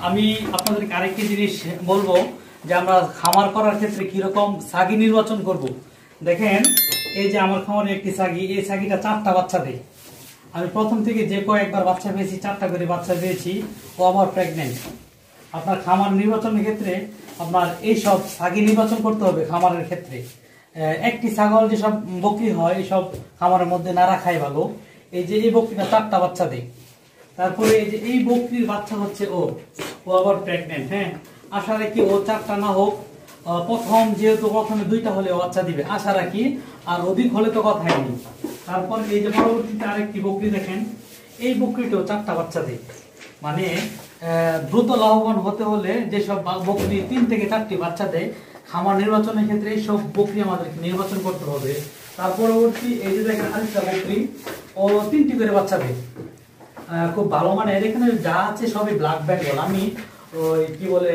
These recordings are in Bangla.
আমি আপনাদেরকে আরেকটি জিনিস বলবো যে আমরা খামার করার ক্ষেত্রে কিরকম ছাগি নির্বাচন করব। দেখেন, এই যে আমার খামারে একটি ছাগি, এই ছাগিটা 4টা বাচ্চা দেয়। আমি প্রথম থেকে যে কয়েকবার বাচ্চা পেয়েছি, 4টা করে বাচ্চা পেয়েছি, ও আবার প্রেগনেন্ট। আপনার খামার নির্বাচনের ক্ষেত্রে আপনার এইসব ছাগি নির্বাচন করতে হবে। খামারের ক্ষেত্রে একটি ছাগল যেসব বকরি হয়, এইসব খামারের মধ্যে না রাখাই ভালো। এই যে এই বকরিটা 4টা বাচ্চা দেয়। তারপরে এই যে এই বকরির বাচ্চা হচ্ছে ও আবার প্রেগনেন্ট। হ্যাঁ, আশা রাখি ও 4টা না হোক, যেহেতু প্রথমে 2টা হলে বাচ্চা দিবে, আশা রাখি। আর অধিক হলে তো কথাই নেই। তারপর এই যে পরবর্তীতে আরেকটি বকরি দেখেন, এই বকরিটাও 4টা বাচ্চা দেয়। মানে দ্রুত লাভবান হতে হলে যেসব বকরি 3 থেকে 4টি বাচ্চা দেয়, খামার নির্বাচনের ক্ষেত্রে এইসব বকরি আমাদেরকে নির্বাচন করতে হবে। তার পরবর্তী এই যে দেখেন আরেকটা বকরি, ও 3টি করে বাচ্চা দেয়, খুব ভালো মানের। এখানে যা আছে সবই ব্ল্যাক বেঙ্গল। আমি ওই কি বলে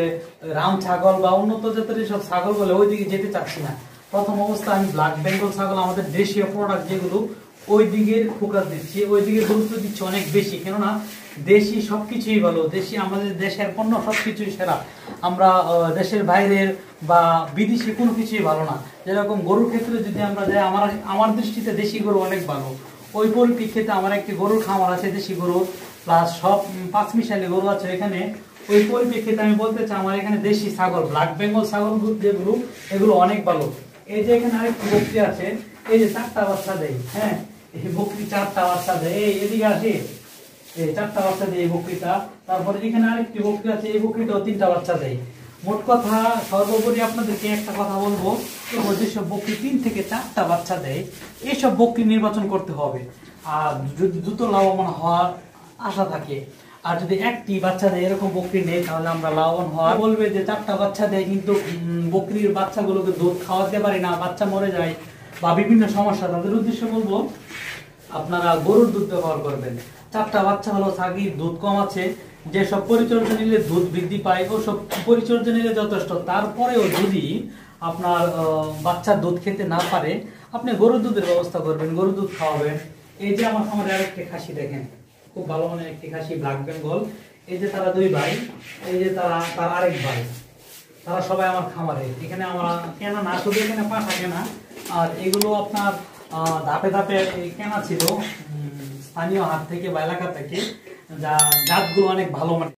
রাম ছাগল বা উন্নত জাতের সব ছাগল বলে ওই দিকে যেতে চাচ্ছি না। প্রথম অবস্থা আমি ব্ল্যাক বেঙ্গল ছাগল, আমাদের দেশীয় প্রোডাক্ট যেগুলো, ওই দিকের ফোকাস দিচ্ছি, ওই দিকে গুরুত্ব দিচ্ছি অনেক বেশি। কেননা দেশি সবকিছুই ভালো, দেশি আমাদের দেশের পণ্য সবকিছুই সেরা। আমরা দেশের বাইরের বা বিদেশি কোনো কিছুই ভালো না। যেরকম গরুর ক্ষেত্রে যদি আমরা যাই, আমার দৃষ্টিতে দেশি গরু অনেক ভালো। ওই পরিপ্রেক্ষিতে আমার একটি গরুর খামার আছে, দেশি গরু প্লাস সব 5 মিশালি গরু আছে এখানে। ওই পরিপ্রেক্ষিতে আমি বলতে চাই, আমার এখানে দেশি ছাগল, ব্ল্যাক বেঙ্গল ছাগল যেগুলো, এগুলো অনেক ভালো। এই যে এখানে আরেকটি বকরি আছে, এই যে 4টা বাচ্চা দেয়। হ্যাঁ, এই বকরি 4টা বাচ্চা দেয়। এদিকে আসে, এই 4টা বাচ্চা দেয় এই বকরিটা। তারপরে এখানে আরেকটি বকরি আছে, এই বকরিটাও 3টা বাচ্চা দেয়। মোট কথা, সর্বোপরি আপনাদেরকে একটা কথা বলবো, যেসব বকরি 3 থেকে 4টা বাচ্চা দেয়, এইসব বকরি নির্বাচন করতে হবে। আর যদি দ্রুত লাভবান হওয়ার আশা থাকে, আর যদি একটি বাচ্চা দেয় এরকম বকরি নেই, তাহলে আমরা লাভবান হওয়া বলবে যে 4টা বাচ্চা দেয়, কিন্তু বকরির বাচ্চাগুলোকে দুধ খাওয়াতে পারি না, বাচ্চা মরে যায় বা বিভিন্ন সমস্যা। তাদের উদ্দেশ্যে বলবো আপনারা গরুর দুধ ব্যবহার করবেন। 4টা বাচ্চা হলো, ছাগির দুধ কম আছে, যেসব পরিচর্যা নিলে দুধ বৃদ্ধি পায়, ও সব পরিচর্যা নিলে যথেষ্ট। তারপরেও যদি আপনার বাচ্চার দুধ খেতে না পারে, আপনি গরুর দুধের ব্যবস্থা করবেন, গরুর দুধ খাওয়াবেন। এই যে আমার খামারে আরেকটি খাসি দেখেন, খুব ভালো মানের একটি খাসি, ব্ল্যাক বেঙ্গল। এই যে তারা 2 ভাই, এই যে তার আরেক ভাই, তারা সবাই আমার খামারে। এখানে আমরা কেনা না, শুধু এখানে পাঠা কেনা। আর এগুলো আপনার ধাপে ধাপে কেনা ছিল স্থানীয় হাট থেকে বা এলাকা থেকে, জাতগুলো অনেক ভালো মানে।